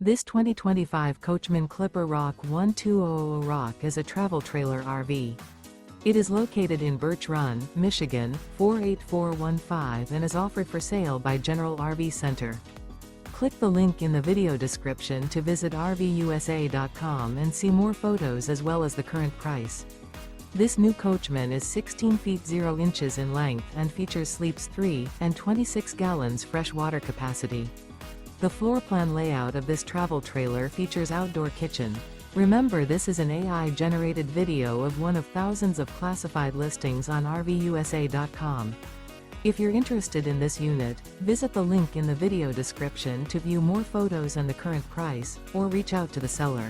This 2025 Coachmen Clipper ROK 1200 ROK is a travel trailer RV. It is located in Birch Run, Michigan, 48415 and is offered for sale by General RV Center. Click the link in the video description to visit RVUSA.com and see more photos as well as the current price. This new Coachmen is 16 feet 0 inches in length and features sleeps 3 and 26 gallons fresh water capacity. The floor plan layout of this travel trailer features outdoor kitchen. Remember, this is an AI-generated video of one of thousands of classified listings on RVUSA.com. If you're interested in this unit, visit the link in the video description to view more photos and the current price, or reach out to the seller.